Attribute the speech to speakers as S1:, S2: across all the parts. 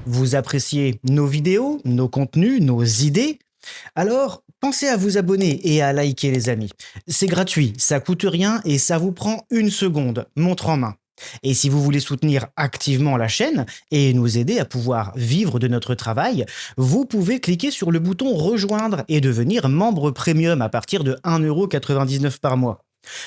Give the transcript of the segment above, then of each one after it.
S1: Vous appréciez nos vidéos, nos contenus, nos idées? Alors, pensez à vous abonner et à liker les amis. C'est gratuit, ça coûte rien et ça vous prend une seconde, montre en main. Et si vous voulez soutenir activement la chaîne et nous aider à pouvoir vivre de notre travail, vous pouvez cliquer sur le bouton rejoindre et devenir membre premium à partir de 1,99 € par mois.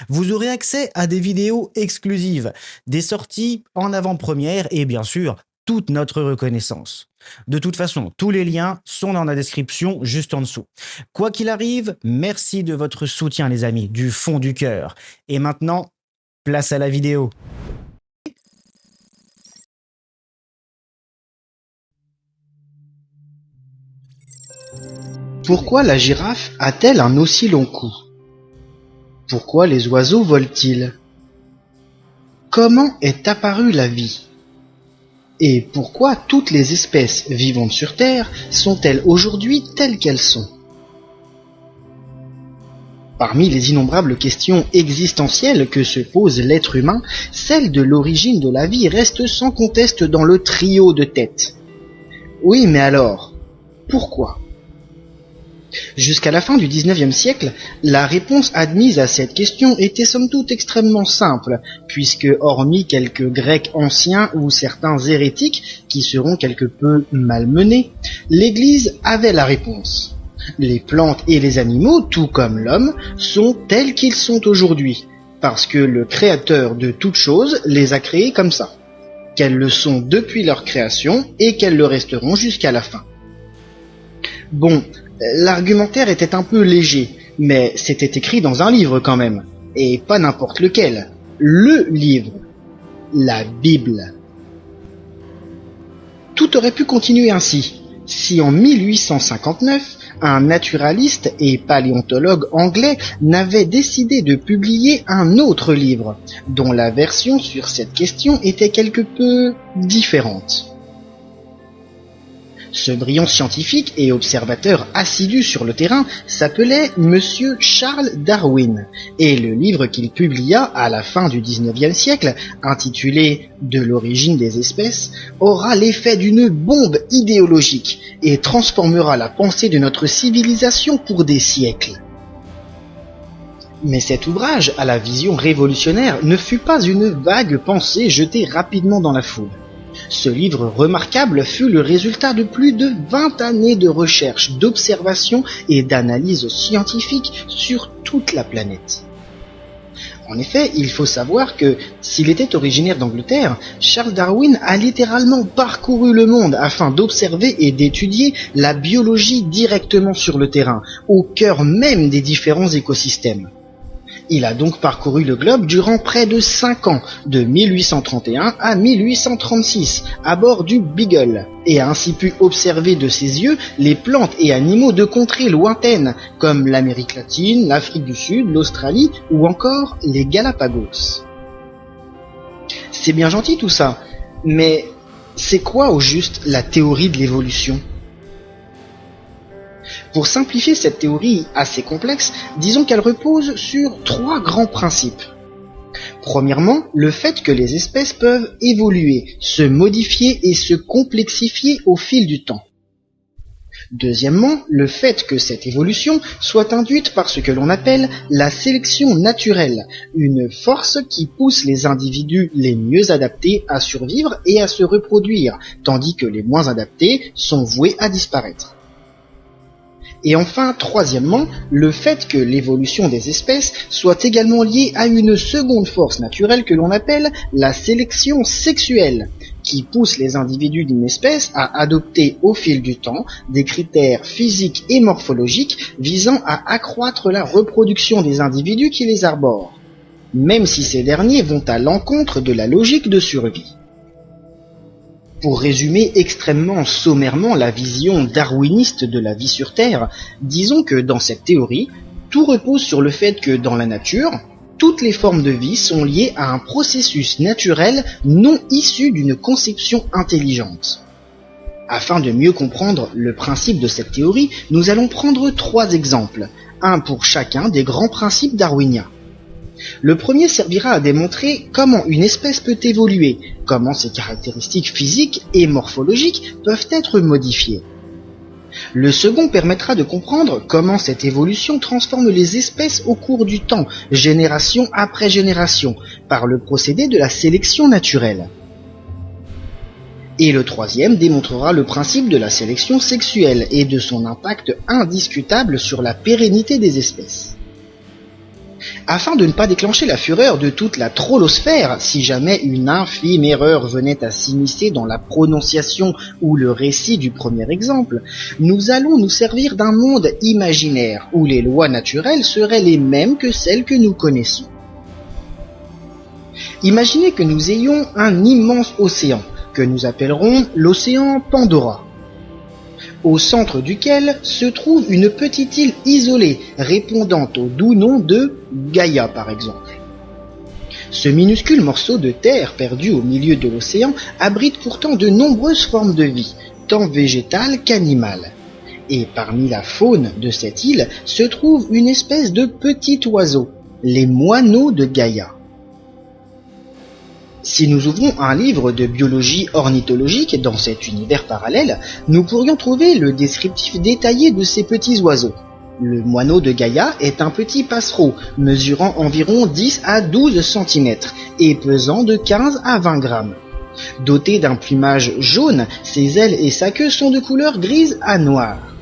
S1: Vous aurez accès à des vidéos exclusives, des sorties en avant-première et bien sûr, toute notre reconnaissance. De toute façon, tous les liens sont dans la description juste en dessous. Quoi qu'il arrive, merci de votre soutien les amis, du fond du cœur. Et maintenant, place à la vidéo.
S2: Pourquoi la girafe a-t-elle un aussi long cou? Pourquoi les oiseaux volent-ils? Comment est apparue la vie? Et pourquoi toutes les espèces vivantes sur Terre sont-elles aujourd'hui telles qu'elles sont? Parmi les innombrables questions existentielles que se pose l'être humain, celle de l'origine de la vie reste sans conteste dans le trio de tête. Oui, mais alors, pourquoi? Jusqu'à la fin du XIXe siècle, la réponse admise à cette question était somme toute extrêmement simple, puisque hormis quelques Grecs anciens ou certains hérétiques qui seront quelque peu malmenés, l'Église avait la réponse. Les plantes et les animaux, tout comme l'homme, sont tels qu'ils sont aujourd'hui, parce que le Créateur de toutes choses les a créés comme ça, qu'elles le sont depuis leur création et qu'elles le resteront jusqu'à la fin. Bon, l'argumentaire était un peu léger, mais c'était écrit dans un livre quand même, et pas n'importe lequel. Le livre, la Bible. Tout aurait pu continuer ainsi, si en 1859, un naturaliste et paléontologue anglais n'avait décidé de publier un autre livre, dont la version sur cette question était quelque peu différente. Ce brillant scientifique et observateur assidu sur le terrain s'appelait Monsieur Charles Darwin, et le livre qu'il publia à la fin du XIXe siècle, intitulé « De l'origine des espèces », aura l'effet d'une bombe idéologique et transformera la pensée de notre civilisation pour des siècles. Mais cet ouvrage, à la vision révolutionnaire, ne fut pas une vague pensée jetée rapidement dans la foule. Ce livre remarquable fut le résultat de plus de 20 années de recherche, d'observation et d'analyse scientifique sur toute la planète. En effet, il faut savoir que, s'il était originaire d'Angleterre, Charles Darwin a littéralement parcouru le monde afin d'observer et d'étudier la biologie directement sur le terrain, au cœur même des différents écosystèmes. Il a donc parcouru le globe durant près de 5 ans, de 1831 à 1836, à bord du Beagle, et a ainsi pu observer de ses yeux les plantes et animaux de contrées lointaines, comme l'Amérique latine, l'Afrique du Sud, l'Australie ou encore les Galapagos. C'est bien gentil tout ça, mais c'est quoi au juste la théorie de l'évolution ? Pour simplifier cette théorie assez complexe, disons qu'elle repose sur 3 grands principes. Premièrement, le fait que les espèces peuvent évoluer, se modifier et se complexifier au fil du temps. Deuxièmement, le fait que cette évolution soit induite par ce que l'on appelle la sélection naturelle, une force qui pousse les individus les mieux adaptés à survivre et à se reproduire, tandis que les moins adaptés sont voués à disparaître. Et enfin, troisièmement, le fait que l'évolution des espèces soit également liée à une seconde force naturelle que l'on appelle la sélection sexuelle, qui pousse les individus d'une espèce à adopter au fil du temps des critères physiques et morphologiques visant à accroître la reproduction des individus qui les arborent, même si ces derniers vont à l'encontre de la logique de survie. Pour résumer extrêmement sommairement la vision darwiniste de la vie sur Terre, disons que dans cette théorie, tout repose sur le fait que dans la nature, toutes les formes de vie sont liées à un processus naturel non issu d'une conception intelligente. Afin de mieux comprendre le principe de cette théorie, nous allons prendre 3 exemples, un pour chacun des grands principes darwiniens. Le premier servira à démontrer comment une espèce peut évoluer, comment ses caractéristiques physiques et morphologiques peuvent être modifiées. Le second permettra de comprendre comment cette évolution transforme les espèces au cours du temps, génération après génération, par le procédé de la sélection naturelle. Et le troisième démontrera le principe de la sélection sexuelle et de son impact indiscutable sur la pérennité des espèces. Afin de ne pas déclencher la fureur de toute la trollosphère si jamais une infime erreur venait à s'immiscer dans la prononciation ou le récit du premier exemple, nous allons nous servir d'un monde imaginaire où les lois naturelles seraient les mêmes que celles que nous connaissons. Imaginez que nous ayons un immense océan, que nous appellerons l'océan Pandora, au centre duquel se trouve une petite île isolée répondant au doux nom de Gaïa par exemple. Ce minuscule morceau de terre perdu au milieu de l'océan abrite pourtant de nombreuses formes de vie, tant végétales qu'animales. Et parmi la faune de cette île se trouve une espèce de petit oiseau, les moineaux de Gaïa. Si nous ouvrons un livre de biologie ornithologique dans cet univers parallèle, nous pourrions trouver le descriptif détaillé de ces petits oiseaux. Le moineau de Gaïa est un petit passereau, mesurant environ 10 à 12 cm et pesant de 15 à 20 grammes. Doté d'un plumage jaune, ses ailes et sa queue sont de couleur grise à noire.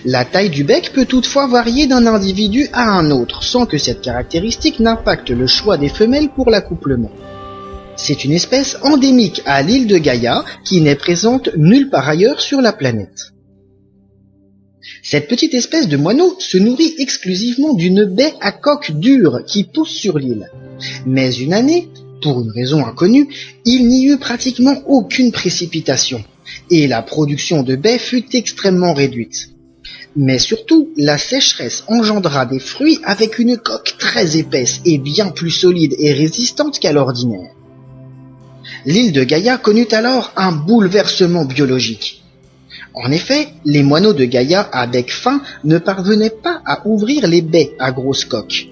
S2: La taille du bec peut toutefois varier d'un individu à un autre, sans que cette caractéristique n'impacte le choix des femelles pour l'accouplement. C'est une espèce endémique à l'île de Gaïa qui n'est présente nulle part ailleurs sur la planète. Cette petite espèce de moineau se nourrit exclusivement d'une baie à coque dure qui pousse sur l'île. Mais une année, pour une raison inconnue, il n'y eut pratiquement aucune précipitation, et la production de baies fut extrêmement réduite. Mais surtout, la sécheresse engendra des fruits avec une coque très épaisse et bien plus solide et résistante qu'à l'ordinaire. L'île de Gaïa connut alors un bouleversement biologique. En effet, les moineaux de Gaïa à bec fin ne parvenaient pas à ouvrir les baies à grosses coques,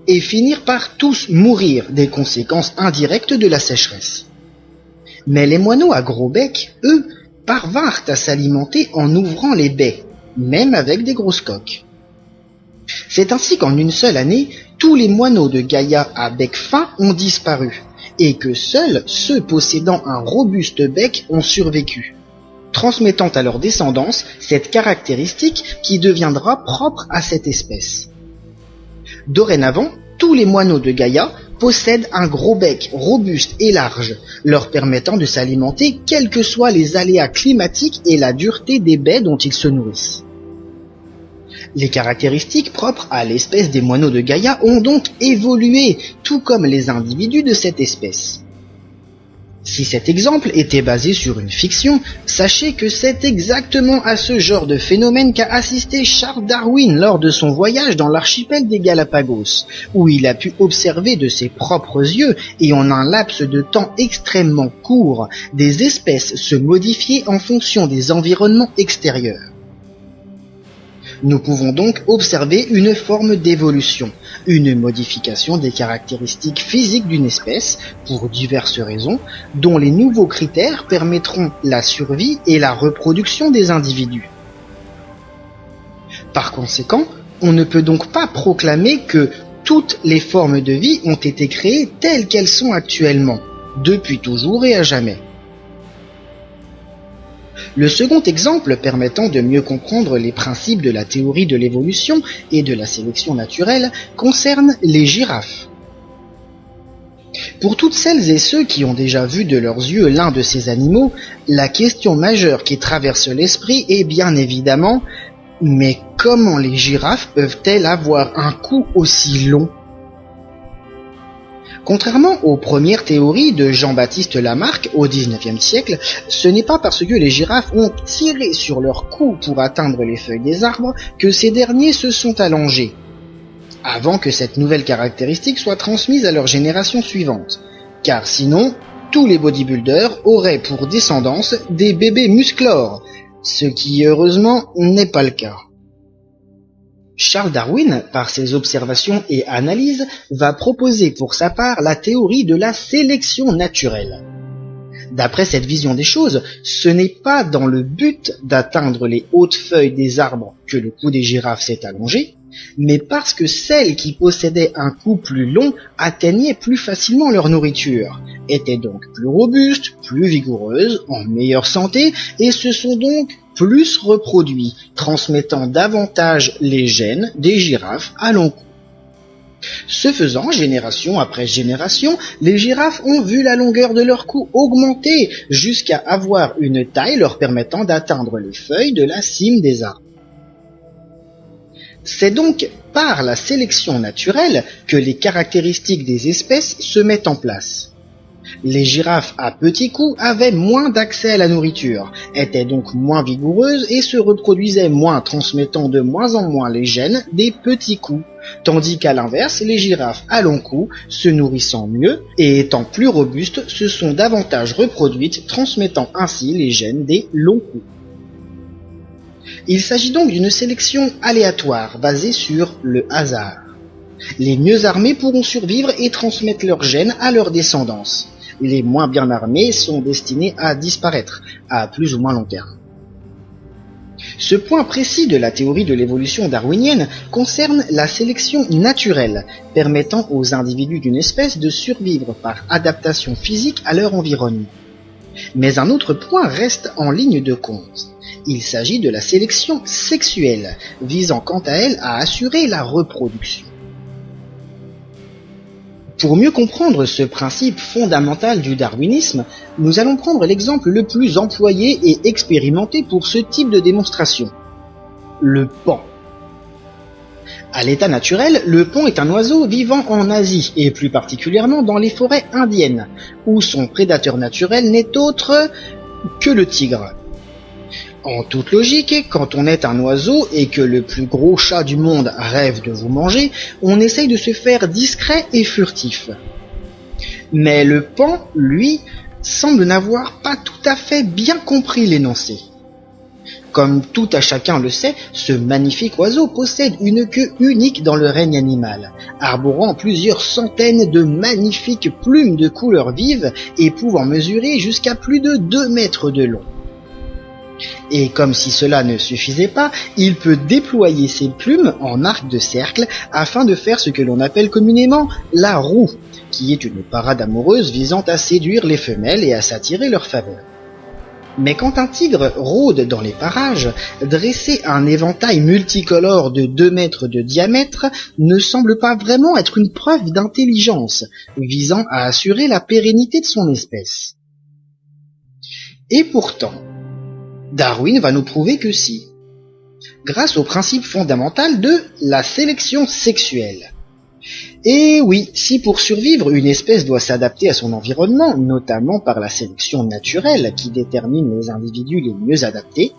S2: et finirent par tous mourir des conséquences indirectes de la sécheresse. Mais les moineaux à gros bec, eux, parvinrent à s'alimenter en ouvrant les baies, même avec des grosses coques. C'est ainsi qu'en une seule année, tous les moineaux de Gaïa à bec fin ont disparu, et que seuls ceux possédant un robuste bec ont survécu, transmettant à leur descendance cette caractéristique qui deviendra propre à cette espèce. Dorénavant, tous les moineaux de Gaïa possèdent un gros bec robuste et large, leur permettant de s'alimenter quels que soient les aléas climatiques et la dureté des baies dont ils se nourrissent. Les caractéristiques propres à l'espèce des moineaux de Gaïa ont donc évolué, tout comme les individus de cette espèce. Si cet exemple était basé sur une fiction, sachez que c'est exactement à ce genre de phénomène qu'a assisté Charles Darwin lors de son voyage dans l'archipel des Galapagos, où il a pu observer de ses propres yeux et en un laps de temps extrêmement court, des espèces se modifier en fonction des environnements extérieurs. Nous pouvons donc observer une forme d'évolution, une modification des caractéristiques physiques d'une espèce, pour diverses raisons, dont les nouveaux critères permettront la survie et la reproduction des individus. Par conséquent, on ne peut donc pas proclamer que toutes les formes de vie ont été créées telles qu'elles sont actuellement, depuis toujours et à jamais. Le second exemple permettant de mieux comprendre les principes de la théorie de l'évolution et de la sélection naturelle concerne les girafes. Pour toutes celles et ceux qui ont déjà vu de leurs yeux l'un de ces animaux, la question majeure qui traverse l'esprit est bien évidemment « Mais comment les girafes peuvent-elles avoir un cou aussi long ?» Contrairement aux premières théories de Jean-Baptiste Lamarck au XIXe siècle, ce n'est pas parce que les girafes ont tiré sur leur cou pour atteindre les feuilles des arbres que ces derniers se sont allongés, avant que cette nouvelle caractéristique soit transmise à leur génération suivante, car sinon, tous les bodybuilders auraient pour descendance des bébés musclores, ce qui heureusement n'est pas le cas. Charles Darwin, par ses observations et analyses, va proposer pour sa part la théorie de la sélection naturelle. D'après cette vision des choses, ce n'est pas dans le but d'atteindre les hautes feuilles des arbres que le cou des girafes s'est allongé, mais parce que celles qui possédaient un cou plus long atteignaient plus facilement leur nourriture, étaient donc plus robustes, plus vigoureuses, en meilleure santé, et se sont donc plus reproduits, transmettant davantage les gènes des girafes à long cou. Ce faisant, génération après génération, les girafes ont vu la longueur de leur cou augmenter jusqu'à avoir une taille leur permettant d'atteindre les feuilles de la cime des arbres. C'est donc par la sélection naturelle que les caractéristiques des espèces se mettent en place. Les girafes à petit cou avaient moins d'accès à la nourriture, étaient donc moins vigoureuses et se reproduisaient moins, transmettant de moins en moins les gènes des petits coups, tandis qu'à l'inverse, les girafes à long cou, se nourrissant mieux et étant plus robustes, se sont davantage reproduites, transmettant ainsi les gènes des longs coups. Il s'agit donc d'une sélection aléatoire, basée sur le hasard. Les mieux armés pourront survivre et transmettre leurs gènes à leur descendance. Les moins bien armés sont destinés à disparaître, à plus ou moins long terme. Ce point précis de la théorie de l'évolution darwinienne concerne la sélection naturelle, permettant aux individus d'une espèce de survivre par adaptation physique à leur environnement. Mais un autre point reste en ligne de compte. Il s'agit de la sélection sexuelle, visant quant à elle à assurer la reproduction. Pour mieux comprendre ce principe fondamental du darwinisme, nous allons prendre l'exemple le plus employé et expérimenté pour ce type de démonstration. Le paon. À l'état naturel, le paon est un oiseau vivant en Asie, et plus particulièrement dans les forêts indiennes, où son prédateur naturel n'est autre que le tigre. En toute logique, quand on est un oiseau et que le plus gros chat du monde rêve de vous manger, on essaye de se faire discret et furtif. Mais le paon, lui, semble n'avoir pas tout à fait bien compris l'énoncé. Comme tout à chacun le sait, ce magnifique oiseau possède une queue unique dans le règne animal, arborant plusieurs centaines de magnifiques plumes de couleurs vives et pouvant mesurer jusqu'à plus de 2 mètres de long. Et comme si cela ne suffisait pas, il peut déployer ses plumes en arc de cercle afin de faire ce que l'on appelle communément la roue, qui est une parade amoureuse visant à séduire les femelles et à s'attirer leur faveur. Mais quand un tigre rôde dans les parages, dresser un éventail multicolore de 2 mètres de diamètre ne semble pas vraiment être une preuve d'intelligence, visant à assurer la pérennité de son espèce. Et pourtant, Darwin va nous prouver que si, grâce au principe fondamental de la sélection sexuelle. Et oui, si pour survivre, une espèce doit s'adapter à son environnement, notamment par la sélection naturelle qui détermine les individus les mieux adaptés,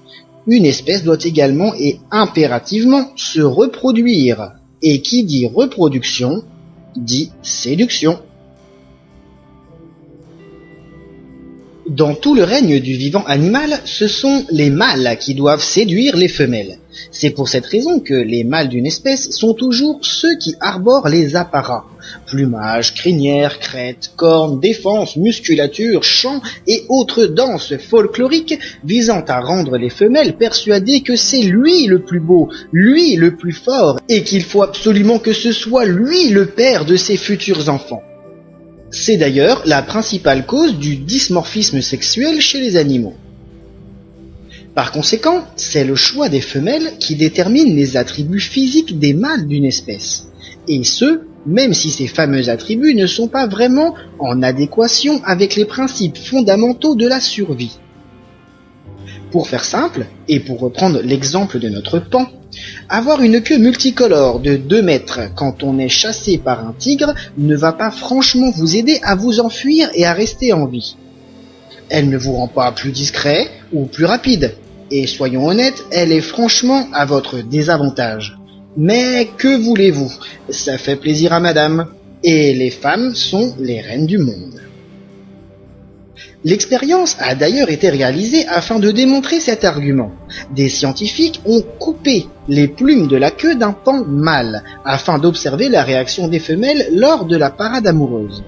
S2: une espèce doit également et impérativement se reproduire. Et qui dit reproduction, dit séduction. Dans tout le règne du vivant animal, ce sont les mâles qui doivent séduire les femelles. C'est pour cette raison que les mâles d'une espèce sont toujours ceux qui arborent les apparats. Plumage, crinière, crête, cornes, défense, musculature, chant et autres danses folkloriques visant à rendre les femelles persuadées que c'est lui le plus beau, lui le plus fort et qu'il faut absolument que ce soit lui le père de ses futurs enfants. C'est d'ailleurs la principale cause du dimorphisme sexuel chez les animaux. Par conséquent, c'est le choix des femelles qui détermine les attributs physiques des mâles d'une espèce, et ce, même si ces fameux attributs ne sont pas vraiment en adéquation avec les principes fondamentaux de la survie. Pour faire simple, et pour reprendre l'exemple de notre paon, avoir une queue multicolore de 2 mètres quand on est chassé par un tigre ne va pas franchement vous aider à vous enfuir et à rester en vie. Elle ne vous rend pas plus discret ou plus rapide, et soyons honnêtes, elle est franchement à votre désavantage. Mais que voulez-vous, ça fait plaisir à madame, et les femmes sont les reines du monde. L'expérience a d'ailleurs été réalisée afin de démontrer cet argument. Des scientifiques ont coupé les plumes de la queue d'un pan mâle afin d'observer la réaction des femelles lors de la parade amoureuse.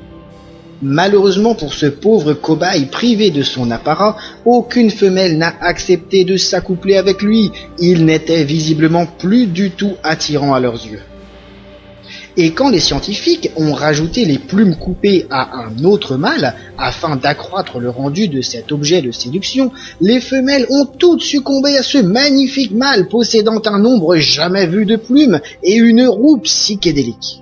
S2: Malheureusement pour ce pauvre cobaye privé de son apparat, aucune femelle n'a accepté de s'accoupler avec lui. Il n'était visiblement plus du tout attirant à leurs yeux. Et quand les scientifiques ont rajouté les plumes coupées à un autre mâle, afin d'accroître le rendu de cet objet de séduction, les femelles ont toutes succombé à ce magnifique mâle possédant un nombre jamais vu de plumes et une roue psychédélique.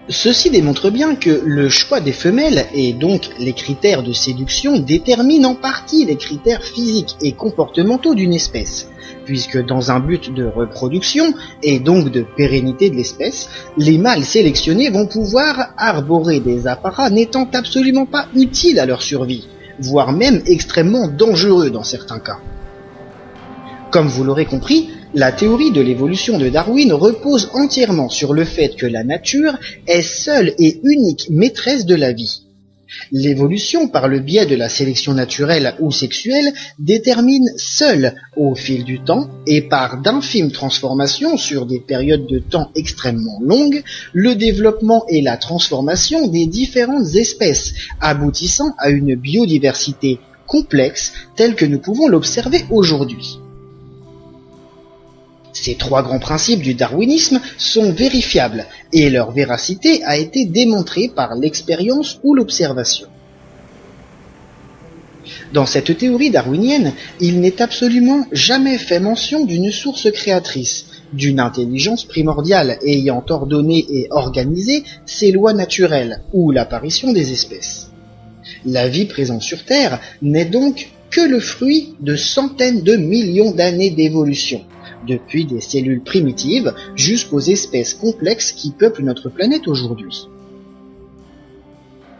S2: Ceci démontre bien que le choix des femelles et donc les critères de séduction déterminent en partie les critères physiques et comportementaux d'une espèce, puisque dans un but de reproduction et donc de pérennité de l'espèce, les mâles sélectionnés vont pouvoir arborer des apparats n'étant absolument pas utiles à leur survie, voire même extrêmement dangereux dans certains cas. Comme vous l'aurez compris, la théorie de l'évolution de Darwin repose entièrement sur le fait que la nature est seule et unique maîtresse de la vie. L'évolution par le biais de la sélection naturelle ou sexuelle détermine seule, au fil du temps et par d'infimes transformations sur des périodes de temps extrêmement longues, le développement et la transformation des différentes espèces, aboutissant à une biodiversité complexe telle que nous pouvons l'observer aujourd'hui. Ces trois grands principes du darwinisme sont vérifiables et leur véracité a été démontrée par l'expérience ou l'observation. Dans cette théorie darwinienne, il n'est absolument jamais fait mention d'une source créatrice, d'une intelligence primordiale ayant ordonné et organisé ces lois naturelles ou l'apparition des espèces. La vie présente sur Terre n'est donc que le fruit de centaines de millions d'années d'évolution, depuis des cellules primitives jusqu'aux espèces complexes qui peuplent notre planète aujourd'hui.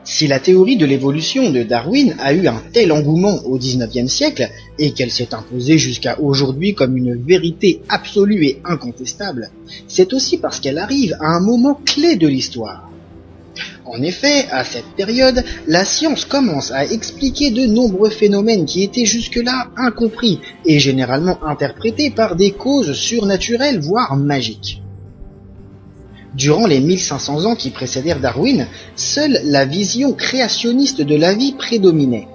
S2: Si la théorie de l'évolution de Darwin a eu un tel engouement au XIXe siècle et qu'elle s'est imposée jusqu'à aujourd'hui comme une vérité absolue et incontestable, c'est aussi parce qu'elle arrive à un moment clé de l'histoire. En effet, à cette période, la science commence à expliquer de nombreux phénomènes qui étaient jusque-là incompris et généralement interprétés par des causes surnaturelles voire magiques. Durant les 1500 ans qui précédèrent Darwin, seule la vision créationniste de la vie prédominait.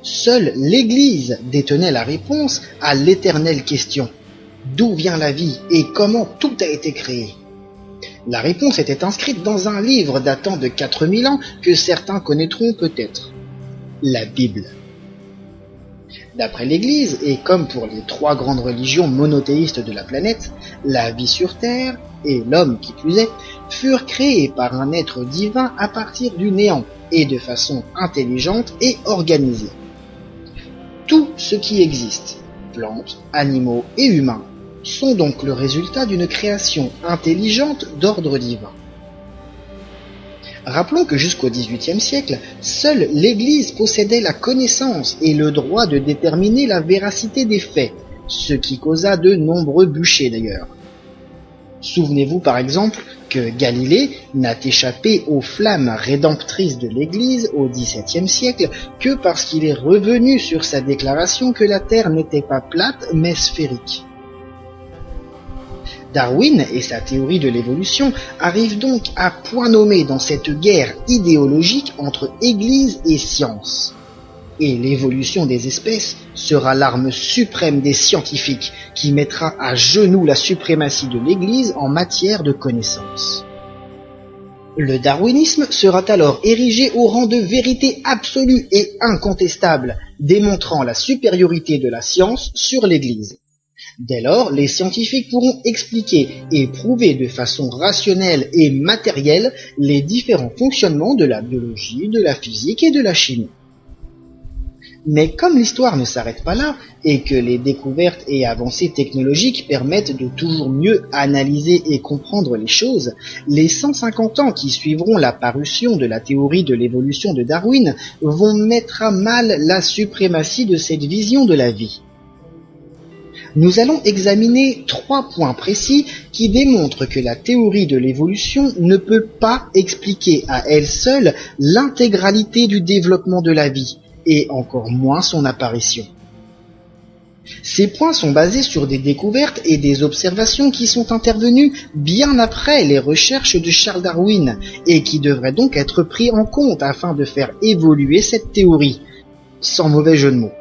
S2: Seule l'Église détenait la réponse à l'éternelle question: d'où vient la vie et comment tout a été créé? La réponse était inscrite dans un livre datant de 4000 ans que certains connaîtront peut-être: la Bible. D'après l'Église, et comme pour les trois grandes religions monothéistes de la planète, la vie sur Terre, et l'homme qui plus est, furent créés par un être divin à partir du néant, et de façon intelligente et organisée. Tout ce qui existe, plantes, animaux et humains, sont donc le résultat d'une création intelligente d'ordre divin. Rappelons que jusqu'au XVIIIe siècle, seule l'Église possédait la connaissance et le droit de déterminer la véracité des faits, ce qui causa de nombreux bûchers d'ailleurs. Souvenez-vous par exemple que Galilée n'a échappé aux flammes rédemptrices de l'Église au XVIIe siècle que parce qu'il est revenu sur sa déclaration que la Terre n'était pas plate mais sphérique. Darwin et sa théorie de l'évolution arrivent donc à point nommé dans cette guerre idéologique entre Église et science. Et l'évolution des espèces sera l'arme suprême des scientifiques qui mettra à genoux la suprématie de l'Église en matière de connaissance. Le darwinisme sera alors érigé au rang de vérité absolue et incontestable, démontrant la supériorité de la science sur l'Église. Dès lors, les scientifiques pourront expliquer et prouver de façon rationnelle et matérielle les différents fonctionnements de la biologie, de la physique et de la chimie. Mais comme l'histoire ne s'arrête pas là, et que les découvertes et avancées technologiques permettent de toujours mieux analyser et comprendre les choses, les 150 ans qui suivront la parution de la théorie de l'évolution de Darwin vont mettre à mal la suprématie de cette vision de la vie. Nous allons examiner 3 points précis qui démontrent que la théorie de l'évolution ne peut pas expliquer à elle seule l'intégralité du développement de la vie, et encore moins son apparition. Ces points sont basés sur des découvertes et des observations qui sont intervenues bien après les recherches de Charles Darwin, et qui devraient donc être pris en compte afin de faire évoluer cette théorie, sans mauvais jeu de mots.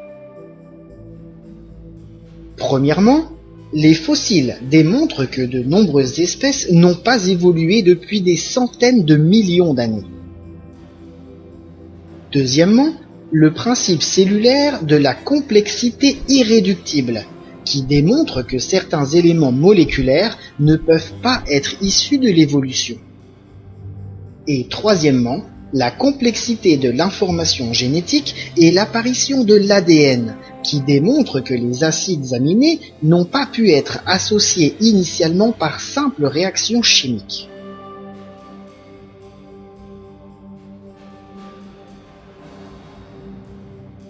S2: Premièrement, les fossiles démontrent que de nombreuses espèces n'ont pas évolué depuis des centaines de millions d'années. Deuxièmement, le principe cellulaire de la complexité irréductible, qui démontre que certains éléments moléculaires ne peuvent pas être issus de l'évolution. Et troisièmement, la complexité de l'information génétique et l'apparition de l'ADN, qui démontre que les acides aminés n'ont pas pu être associés initialement par simple réaction chimique.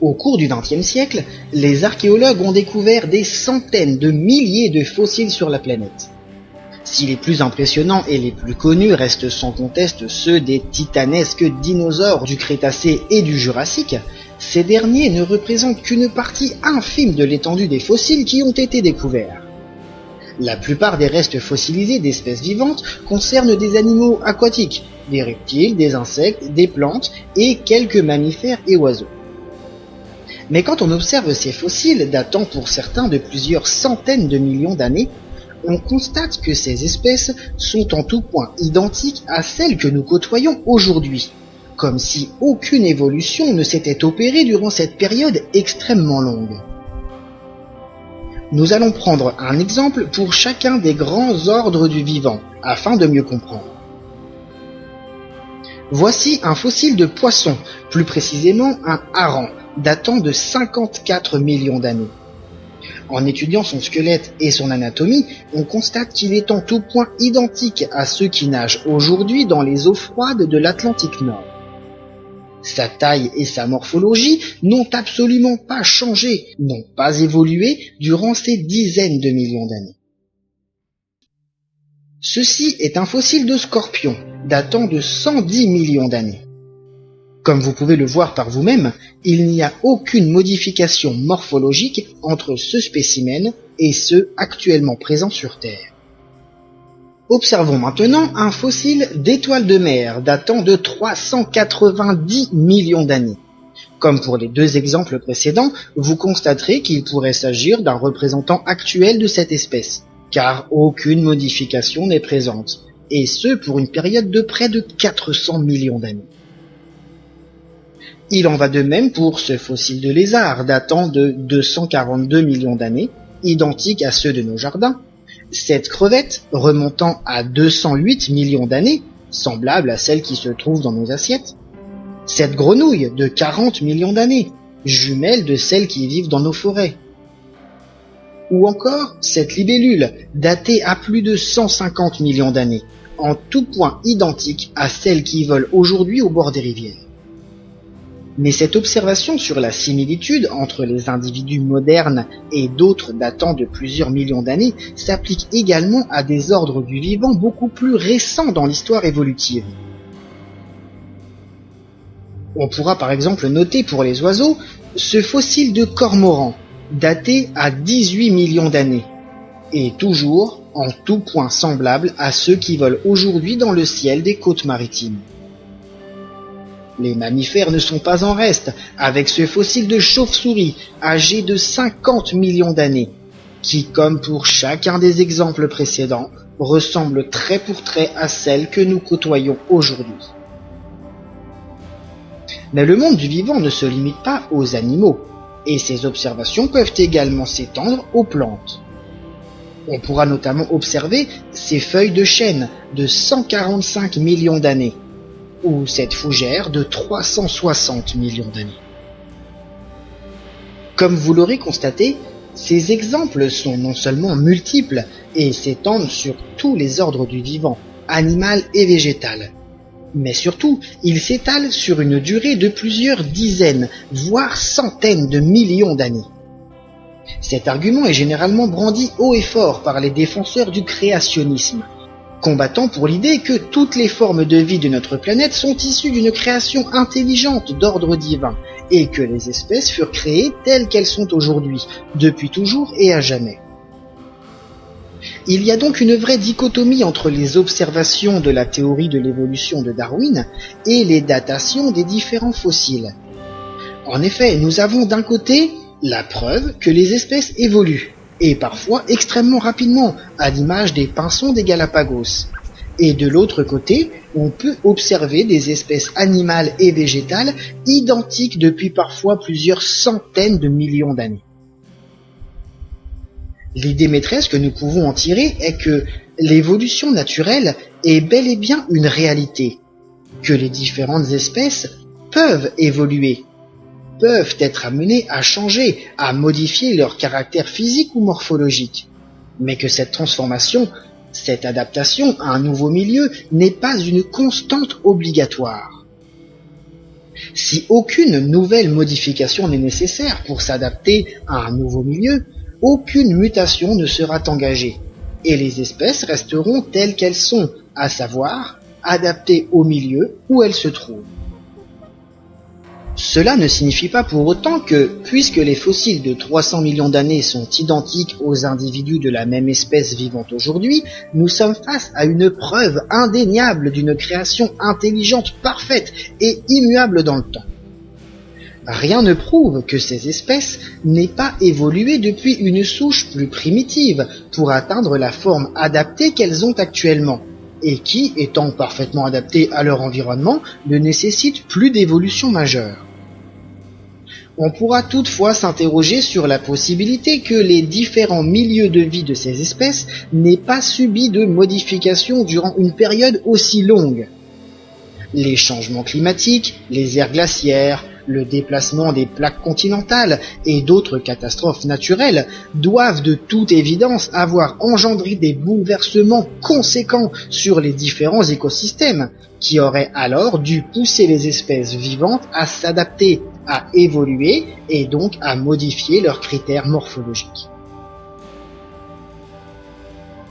S2: Au cours du XXe siècle, les archéologues ont découvert des centaines de milliers de fossiles sur la planète. Si les plus impressionnants et les plus connus restent sans conteste ceux des titanesques dinosaures du Crétacé et du Jurassique, ces derniers ne représentent qu'une partie infime de l'étendue des fossiles qui ont été découverts. La plupart des restes fossilisés d'espèces vivantes concernent des animaux aquatiques, des reptiles, des insectes, des plantes et quelques mammifères et oiseaux. Mais quand on observe ces fossiles, datant pour certains de plusieurs centaines de millions d'années, on constate que ces espèces sont en tout point identiques à celles que nous côtoyons aujourd'hui, comme si aucune évolution ne s'était opérée durant cette période extrêmement longue. Nous allons prendre un exemple pour chacun des grands ordres du vivant, afin de mieux comprendre. Voici un fossile de poisson, plus précisément un hareng, datant de 54 millions d'années. En étudiant son squelette et son anatomie, on constate qu'il est en tout point identique à ceux qui nagent aujourd'hui dans les eaux froides de l'Atlantique Nord. Sa taille et sa morphologie n'ont absolument pas changé, n'ont pas évolué durant ces dizaines de millions d'années. Ceci est un fossile de scorpion, datant de 110 millions d'années. Comme vous pouvez le voir par vous-même, il n'y a aucune modification morphologique entre ce spécimen et ceux actuellement présents sur Terre. Observons maintenant un fossile d'étoile de mer datant de 390 millions d'années. Comme pour les deux exemples précédents, vous constaterez qu'il pourrait s'agir d'un représentant actuel de cette espèce, car aucune modification n'est présente, et ce pour une période de près de 400 millions d'années. Il en va de même pour ce fossile de lézard datant de 242 millions d'années, identique à ceux de nos jardins, cette crevette remontant à 208 millions d'années, semblable à celle qui se trouve dans nos assiettes, cette grenouille de 40 millions d'années, jumelle de celles qui vivent dans nos forêts, ou encore cette libellule datée à plus de 150 millions d'années, en tout point identique à celles qui volent aujourd'hui au bord des rivières. Mais cette observation sur la similitude entre les individus modernes et d'autres datant de plusieurs millions d'années s'applique également à des ordres du vivant beaucoup plus récents dans l'histoire évolutive. On pourra par exemple noter pour les oiseaux ce fossile de cormoran, daté à 18 millions d'années, et toujours en tout point semblable à ceux qui volent aujourd'hui dans le ciel des côtes maritimes. Les mammifères ne sont pas en reste, avec ce fossile de chauve-souris, âgé de 50 millions d'années, qui, comme pour chacun des exemples précédents, ressemble trait pour trait à celle que nous côtoyons aujourd'hui. Mais le monde du vivant ne se limite pas aux animaux, et ces observations peuvent également s'étendre aux plantes. On pourra notamment observer ces feuilles de chêne de 145 millions d'années, ou cette fougère de 360 millions d'années. Comme vous l'aurez constaté, ces exemples sont non seulement multiples et s'étendent sur tous les ordres du vivant, animal et végétal, mais surtout, ils s'étalent sur une durée de plusieurs dizaines, voire centaines de millions d'années. Cet argument est généralement brandi haut et fort par les défenseurs du créationnisme, combattant pour l'idée que toutes les formes de vie de notre planète sont issues d'une création intelligente d'ordre divin, et que les espèces furent créées telles qu'elles sont aujourd'hui, depuis toujours et à jamais. Il y a donc une vraie dichotomie entre les observations de la théorie de l'évolution de Darwin et les datations des différents fossiles. En effet, nous avons d'un côté la preuve que les espèces évoluent, et parfois extrêmement rapidement, à l'image des pinsons des Galapagos. Et de l'autre côté, on peut observer des espèces animales et végétales identiques depuis parfois plusieurs centaines de millions d'années. L'idée maîtresse que nous pouvons en tirer est que l'évolution naturelle est bel et bien une réalité, que les différentes espèces peuvent évoluer, peuvent être amenées à changer, à modifier leur caractère physique ou morphologique, mais que cette transformation, cette adaptation à un nouveau milieu n'est pas une constante obligatoire. Si aucune nouvelle modification n'est nécessaire pour s'adapter à un nouveau milieu, aucune mutation ne sera engagée, et les espèces resteront telles qu'elles sont, à savoir adaptées au milieu où elles se trouvent. Cela ne signifie pas pour autant que, puisque les fossiles de 300 millions d'années sont identiques aux individus de la même espèce vivante aujourd'hui, nous sommes face à une preuve indéniable d'une création intelligente parfaite et immuable dans le temps. Rien ne prouve que ces espèces n'aient pas évolué depuis une souche plus primitive pour atteindre la forme adaptée qu'elles ont actuellement, et qui, étant parfaitement adaptées à leur environnement, ne nécessitent plus d'évolution majeure. On pourra toutefois s'interroger sur la possibilité que les différents milieux de vie de ces espèces n'aient pas subi de modifications durant une période aussi longue. Les changements climatiques, les ères glaciaires, le déplacement des plaques continentales et d'autres catastrophes naturelles doivent de toute évidence avoir engendré des bouleversements conséquents sur les différents écosystèmes, qui auraient alors dû pousser les espèces vivantes à s'adapter, à évoluer et donc à modifier leurs critères morphologiques.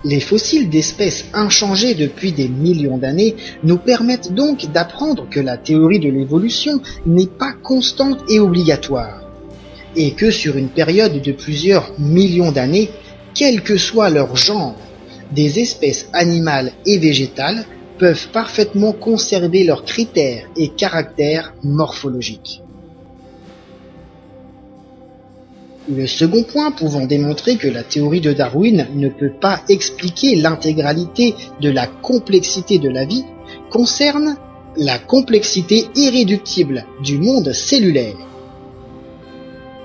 S2: Les fossiles d'espèces inchangées depuis des millions d'années nous permettent donc d'apprendre que la théorie de l'évolution n'est pas constante et obligatoire, et que sur une période de plusieurs millions d'années, quel que soit leur genre, des espèces animales et végétales peuvent parfaitement conserver leurs critères et caractères morphologiques. Le second point pouvant démontrer que la théorie de Darwin ne peut pas expliquer l'intégralité de la complexité de la vie concerne la complexité irréductible du monde cellulaire.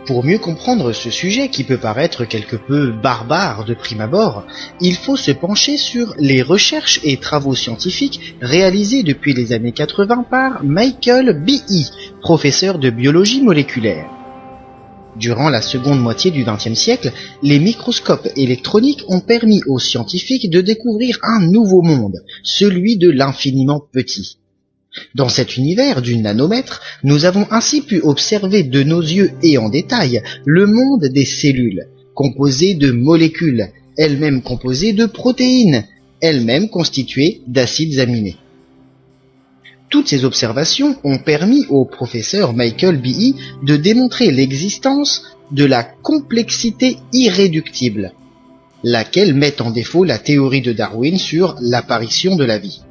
S2: Pour mieux comprendre ce sujet qui peut paraître quelque peu barbare de prime abord, il faut se pencher sur les recherches et travaux scientifiques réalisés depuis les années 80 par Michael B.E., professeur de biologie moléculaire. Durant la seconde moitié du XXe siècle, les microscopes électroniques ont permis aux scientifiques de découvrir un nouveau monde, celui de l'infiniment petit. Dans cet univers du nanomètre, nous avons ainsi pu observer de nos yeux et en détail le monde des cellules, composées de molécules, elles-mêmes composées de protéines, elles-mêmes constituées d'acides aminés. Toutes ces observations ont permis au professeur Michael B.E. de démontrer l'existence de la complexité irréductible, laquelle met en défaut la théorie de Darwin sur l'apparition de la vie.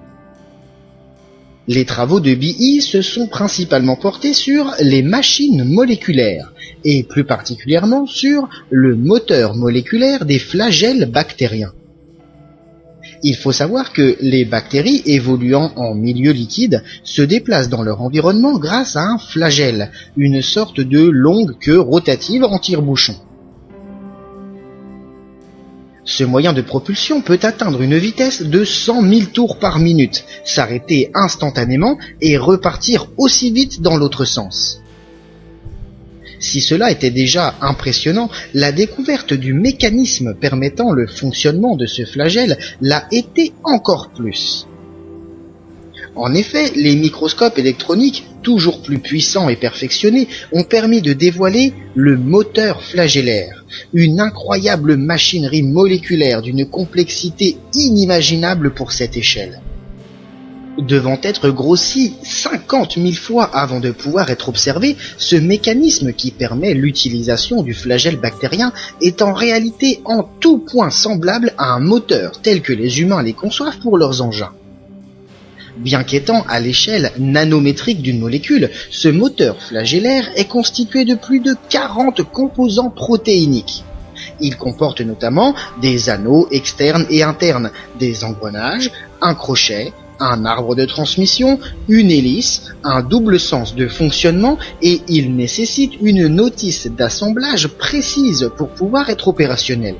S2: Les travaux de B.E. se sont principalement portés sur les machines moléculaires, et plus particulièrement sur le moteur moléculaire des flagelles bactériens. Il faut savoir que les bactéries évoluant en milieu liquide se déplacent dans leur environnement grâce à un flagelle, une sorte de longue queue rotative en tire-bouchon. Ce moyen de propulsion peut atteindre une vitesse de 100 000 tours par minute, s'arrêter instantanément et repartir aussi vite dans l'autre sens. Si cela était déjà impressionnant, la découverte du mécanisme permettant le fonctionnement de ce flagelle l'a été encore plus. En effet, les microscopes électroniques, toujours plus puissants et perfectionnés ont permis de dévoiler le moteur flagellaire, une incroyable machinerie moléculaire d'une complexité inimaginable pour cette échelle. Devant être grossi 50 000 fois avant de pouvoir être observé, ce mécanisme qui permet l'utilisation du flagelle bactérien est en réalité en tout point semblable à un moteur tel que les humains les conçoivent pour leurs engins. Bien qu'étant à l'échelle nanométrique d'une molécule, ce moteur flagellaire est constitué de plus de 40 composants protéiniques. Il comporte notamment des anneaux externes et internes, des engrenages, un crochet, un arbre de transmission, une hélice, un double sens de fonctionnement et il nécessite une notice d'assemblage précise pour pouvoir être opérationnel.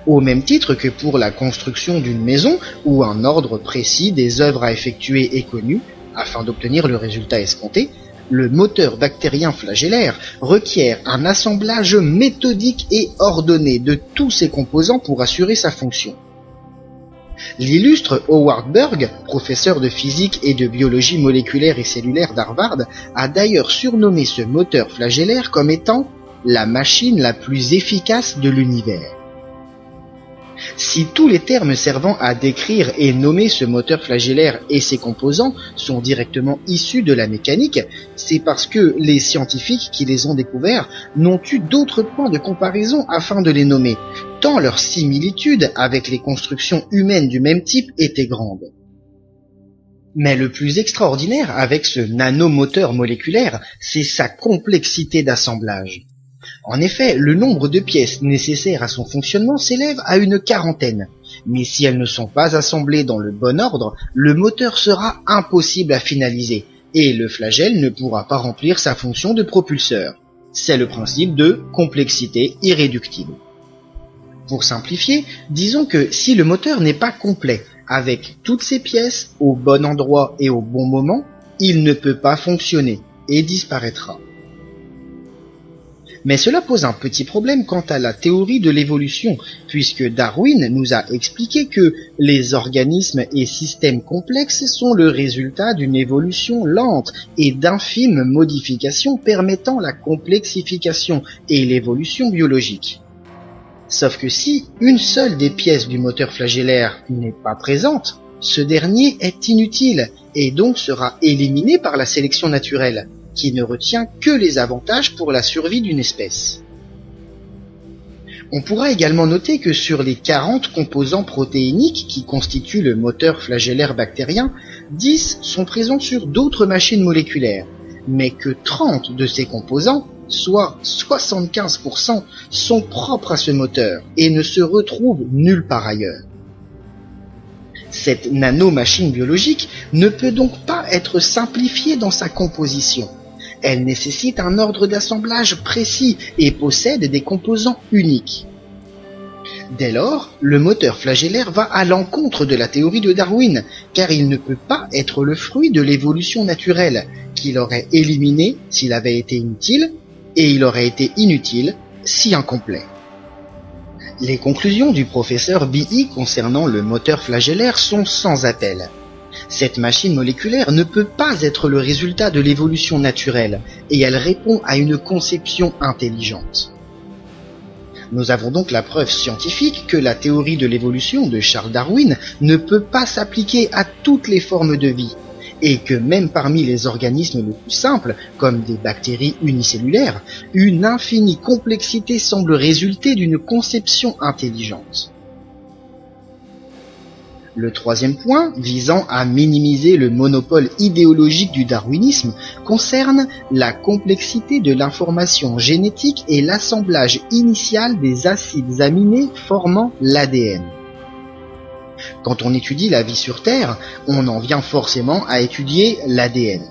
S2: Au même titre que pour la construction d'une maison où un ordre précis des œuvres à effectuer est connu, afin d'obtenir le résultat escompté, le moteur bactérien flagellaire requiert un assemblage méthodique et ordonné de tous ses composants pour assurer sa fonction. L'illustre Howard Berg, professeur de physique et de biologie moléculaire et cellulaire d'Harvard, a d'ailleurs surnommé ce moteur flagellaire comme étant la machine la plus efficace de l'univers. Si tous les termes servant à décrire et nommer ce moteur flagellaire et ses composants sont directement issus de la mécanique, c'est parce que les scientifiques qui les ont découverts n'ont eu d'autres points de comparaison afin de les nommer, tant leur similitude avec les constructions humaines du même type était grande. Mais le plus extraordinaire avec ce nanomoteur moléculaire, c'est sa complexité d'assemblage. En effet, le nombre de pièces nécessaires à son fonctionnement s'élève à une quarantaine. Mais si elles ne sont pas assemblées dans le bon ordre, le moteur sera impossible à finaliser et le flagelle ne pourra pas remplir sa fonction de propulseur. C'est le principe de complexité irréductible. Pour simplifier, disons que si le moteur n'est pas complet, avec toutes ses pièces au bon endroit et au bon moment, il ne peut pas fonctionner et disparaîtra. Mais cela pose un petit problème quant à la théorie de l'évolution, puisque Darwin nous a expliqué que les organismes et systèmes complexes sont le résultat d'une évolution lente et d'infimes modifications permettant la complexification et l'évolution biologique. Sauf que si une seule des pièces du moteur flagellaire n'est pas présente, ce dernier est inutile et donc sera éliminé par la sélection naturelle, qui ne retient que les avantages pour la survie d'une espèce. On pourra également noter que sur les 40 composants protéiniques qui constituent le moteur flagellaire bactérien, 10 sont présents sur d'autres machines moléculaires, mais que 30 de ces composants, soit 75%, sont propres à ce moteur et ne se retrouvent nulle part ailleurs. Cette nanomachine biologique ne peut donc pas être simplifiée dans sa composition. Elle nécessite un ordre d'assemblage précis et possède des composants uniques. Dès lors, le moteur flagellaire va à l'encontre de la théorie de Darwin, car il ne peut pas être le fruit de l'évolution naturelle, qu'il aurait éliminé s'il avait été inutile, et il aurait été inutile si incomplet. Les conclusions du professeur B.I. concernant le moteur flagellaire sont sans appel. Cette machine moléculaire ne peut pas être le résultat de l'évolution naturelle, et elle répond à une conception intelligente. Nous avons donc la preuve scientifique que la théorie de l'évolution de Charles Darwin ne peut pas s'appliquer à toutes les formes de vie, et que même parmi les organismes les plus simples, comme des bactéries unicellulaires, une infinie complexité semble résulter d'une conception intelligente. Le troisième point, visant à minimiser le monopole idéologique du darwinisme, concerne la complexité de l'information génétique et l'assemblage initial des acides aminés formant l'ADN. Quand on étudie la vie sur Terre, on en vient forcément à étudier l'ADN.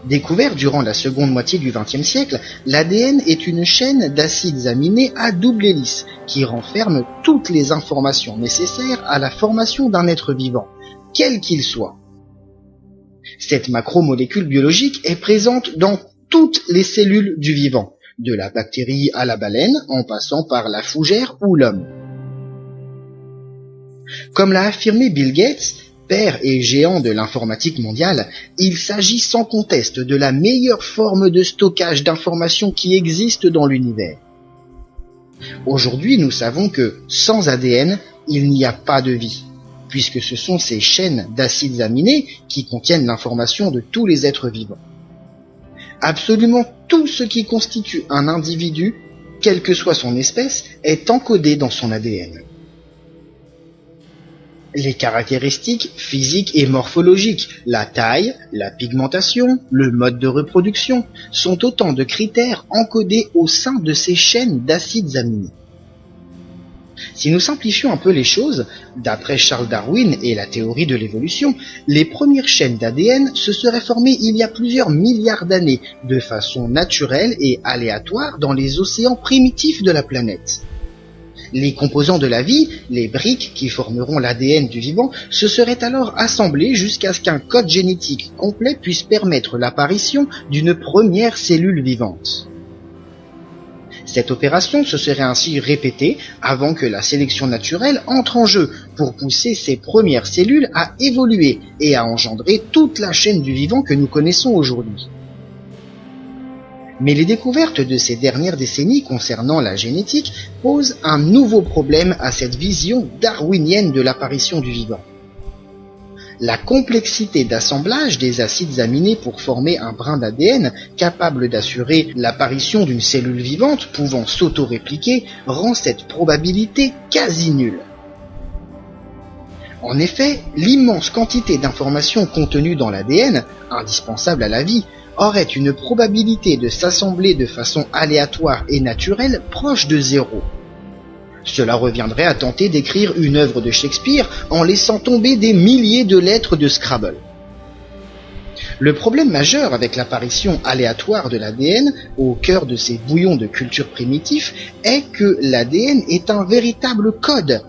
S2: Découvert durant la seconde moitié du XXe siècle, l'ADN est une chaîne d'acides aminés à double hélice qui renferme toutes les informations nécessaires à la formation d'un être vivant, quel qu'il soit. Cette macromolécule biologique est présente dans toutes les cellules du vivant, de la bactérie à la baleine en passant par la fougère ou l'homme. Comme l'a affirmé Bill Gates, père et géant de l'informatique mondiale, il s'agit sans conteste de la meilleure forme de stockage d'informations qui existe dans l'univers. Aujourd'hui, nous savons que sans ADN, il n'y a pas de vie, puisque ce sont ces chaînes d'acides aminés qui contiennent l'information de tous les êtres vivants. Absolument tout ce qui constitue un individu, quelle que soit son espèce, est encodé dans son ADN. Les caractéristiques physiques et morphologiques, la taille, la pigmentation, le mode de reproduction, sont autant de critères encodés au sein de ces chaînes d'acides aminés. Si nous simplifions un peu les choses, d'après Charles Darwin et la théorie de l'évolution, les premières chaînes d'ADN se seraient formées il y a plusieurs milliards d'années, de façon naturelle et aléatoire dans les océans primitifs de la planète. Les composants de la vie, les briques qui formeront l'ADN du vivant, se seraient alors assemblés jusqu'à ce qu'un code génétique complet puisse permettre l'apparition d'une première cellule vivante. Cette opération se serait ainsi répétée avant que la sélection naturelle entre en jeu pour pousser ces premières cellules à évoluer et à engendrer toute la chaîne du vivant que nous connaissons aujourd'hui. Mais les découvertes de ces dernières décennies concernant la génétique posent un nouveau problème à cette vision darwinienne de l'apparition du vivant. La complexité d'assemblage des acides aminés pour former un brin d'ADN capable d'assurer l'apparition d'une cellule vivante pouvant s'auto-répliquer rend cette probabilité quasi nulle. En effet, l'immense quantité d'informations contenues dans l'ADN, indispensable à la vie, aurait une probabilité de s'assembler de façon aléatoire et naturelle proche de zéro. Cela reviendrait à tenter d'écrire une œuvre de Shakespeare en laissant tomber des milliers de lettres de Scrabble. Le problème majeur avec l'apparition aléatoire de l'ADN au cœur de ces bouillons de culture primitifs est que l'ADN est un véritable code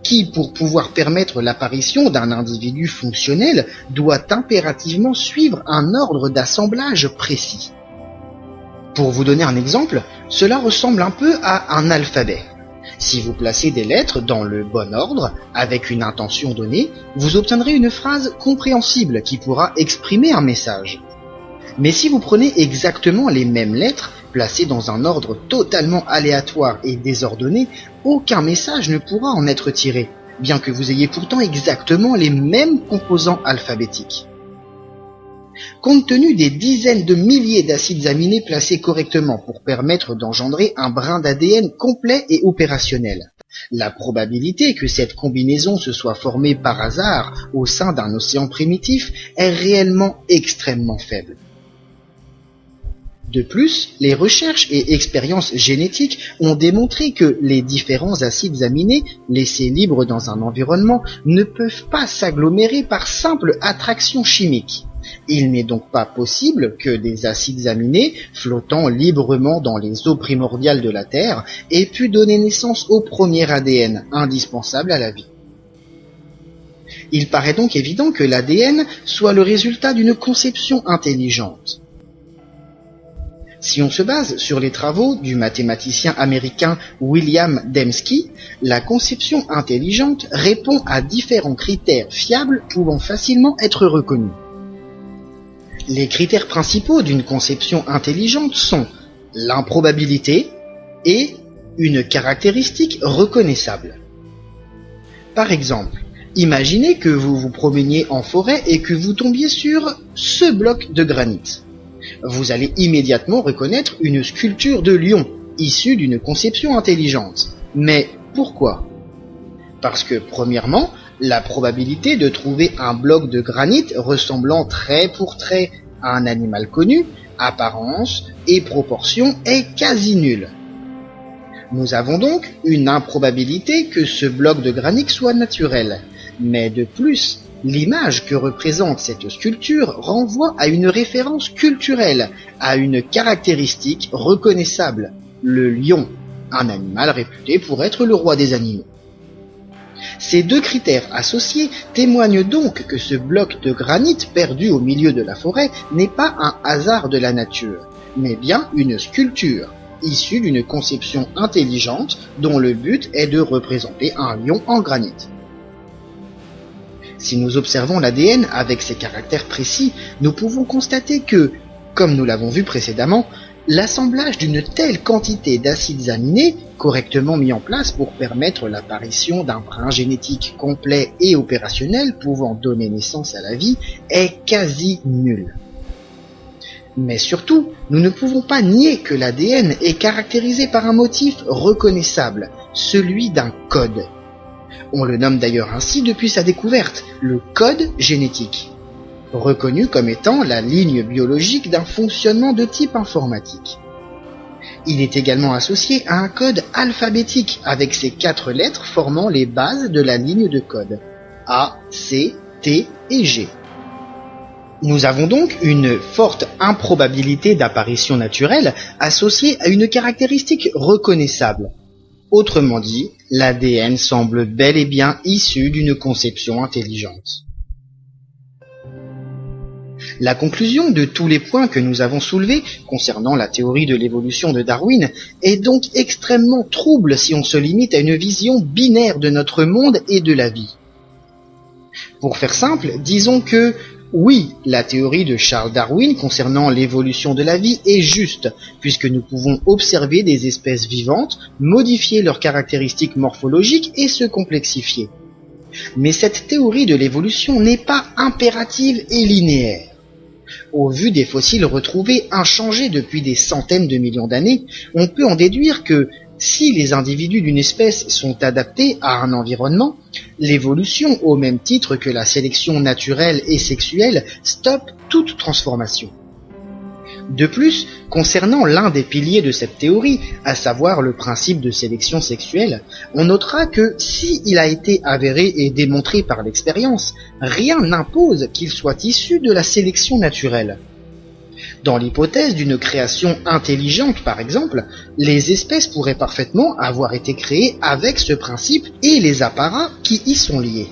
S2: qui, pour pouvoir permettre l'apparition d'un individu fonctionnel, doit impérativement suivre un ordre d'assemblage précis. Pour vous donner un exemple, cela ressemble un peu à un alphabet. Si vous placez des lettres dans le bon ordre, avec une intention donnée, vous obtiendrez une phrase compréhensible qui pourra exprimer un message. Mais si vous prenez exactement les mêmes lettres, placées dans un ordre totalement aléatoire et désordonné, aucun message ne pourra en être tiré, bien que vous ayez pourtant exactement les mêmes composants alphabétiques. Compte tenu des dizaines de milliers d'acides aminés placés correctement pour permettre d'engendrer un brin d'ADN complet et opérationnel, la probabilité que cette combinaison se soit formée par hasard au sein d'un océan primitif est réellement extrêmement faible. De plus, les recherches et expériences génétiques ont démontré que les différents acides aminés, laissés libres dans un environnement, ne peuvent pas s'agglomérer par simple attraction chimique. Il n'est donc pas possible que des acides aminés, flottant librement dans les eaux primordiales de la Terre, aient pu donner naissance au premier ADN, indispensable à la vie. Il paraît donc évident que l'ADN soit le résultat d'une conception intelligente. Si on se base sur les travaux du mathématicien américain William Dembski, la conception intelligente répond à différents critères fiables pouvant facilement être reconnus. Les critères principaux d'une conception intelligente sont l'improbabilité et une caractéristique reconnaissable. Par exemple, imaginez que vous vous promeniez en forêt et que vous tombiez sur ce bloc de granit. Vous allez immédiatement reconnaître une sculpture de lion, issue d'une conception intelligente. Mais pourquoi ? Parce que, premièrement, la probabilité de trouver un bloc de granit ressemblant trait pour trait à un animal connu, apparence et proportion est quasi nulle. Nous avons donc une improbabilité que ce bloc de granit soit naturel. Mais de plus, l'image que représente cette sculpture renvoie à une référence culturelle, à une caractéristique reconnaissable, le lion, un animal réputé pour être le roi des animaux. Ces deux critères associés témoignent donc que ce bloc de granit perdu au milieu de la forêt n'est pas un hasard de la nature, mais bien une sculpture, issue d'une conception intelligente dont le but est de représenter un lion en granit. Si nous observons l'ADN avec ses caractères précis, nous pouvons constater que, comme nous l'avons vu précédemment, l'assemblage d'une telle quantité d'acides aminés, correctement mis en place pour permettre l'apparition d'un brin génétique complet et opérationnel pouvant donner naissance à la vie, est quasi nul. Mais surtout, nous ne pouvons pas nier que l'ADN est caractérisé par un motif reconnaissable, celui d'un code. On le nomme d'ailleurs ainsi depuis sa découverte, le code génétique, reconnu comme étant la ligne biologique d'un fonctionnement de type informatique. Il est également associé à un code alphabétique avec ses 4 lettres formant les bases de la ligne de code A, C, T et G. Nous avons donc une forte improbabilité d'apparition naturelle associée à une caractéristique reconnaissable. Autrement dit, l'ADN semble bel et bien issu d'une conception intelligente. La conclusion de tous les points que nous avons soulevés concernant la théorie de l'évolution de Darwin est donc extrêmement trouble si on se limite à une vision binaire de notre monde et de la vie. Pour faire simple, disons que oui, la théorie de Charles Darwin concernant l'évolution de la vie est juste, puisque nous pouvons observer des espèces vivantes, modifier leurs caractéristiques morphologiques et se complexifier. Mais cette théorie de l'évolution n'est pas impérative et linéaire. Au vu des fossiles retrouvés inchangés depuis des centaines de millions d'années, on peut en déduire que si les individus d'une espèce sont adaptés à un environnement, l'évolution, au même titre que la sélection naturelle et sexuelle, stoppe toute transformation. De plus, concernant l'un des piliers de cette théorie, à savoir le principe de sélection sexuelle, on notera que si il a été avéré et démontré par l'expérience, rien n'impose qu'il soit issu de la sélection naturelle. Dans l'hypothèse d'une création intelligente, par exemple, les espèces pourraient parfaitement avoir été créées avec ce principe et les apparats qui y sont liés.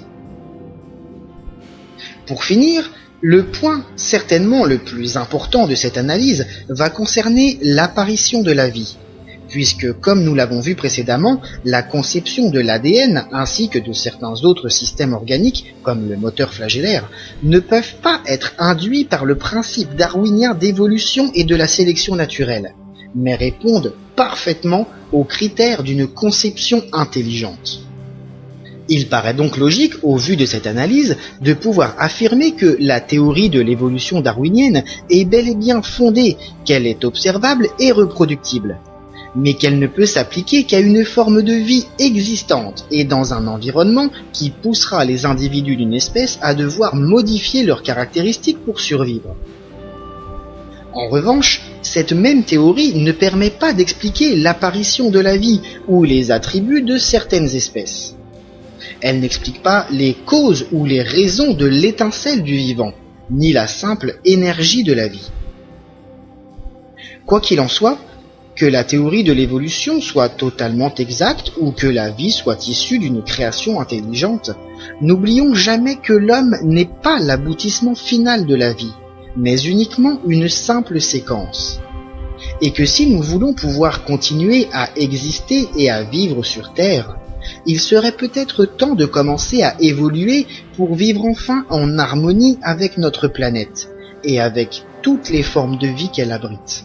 S2: Pour finir, le point certainement le plus important de cette analyse va concerner l'apparition de la vie, puisque, comme nous l'avons vu précédemment, la conception de l'ADN ainsi que de certains autres systèmes organiques, comme le moteur flagellaire, ne peuvent pas être induits par le principe darwinien d'évolution et de la sélection naturelle, mais répondent parfaitement aux critères d'une conception intelligente. Il paraît donc logique, au vu de cette analyse, de pouvoir affirmer que la théorie de l'évolution darwinienne est bel et bien fondée, qu'elle est observable et reproductible, mais qu'elle ne peut s'appliquer qu'à une forme de vie existante et dans un environnement qui poussera les individus d'une espèce à devoir modifier leurs caractéristiques pour survivre. En revanche, cette même théorie ne permet pas d'expliquer l'apparition de la vie ou les attributs de certaines espèces. Elle n'explique pas les causes ou les raisons de l'étincelle du vivant, ni la simple énergie de la vie. Quoi qu'il en soit, que la théorie de l'évolution soit totalement exacte ou que la vie soit issue d'une création intelligente, n'oublions jamais que l'homme n'est pas l'aboutissement final de la vie, mais uniquement une simple séquence. Et que si nous voulons pouvoir continuer à exister et à vivre sur Terre, il serait peut-être temps de commencer à évoluer pour vivre enfin en harmonie avec notre planète et avec toutes les formes de vie qu'elle abrite.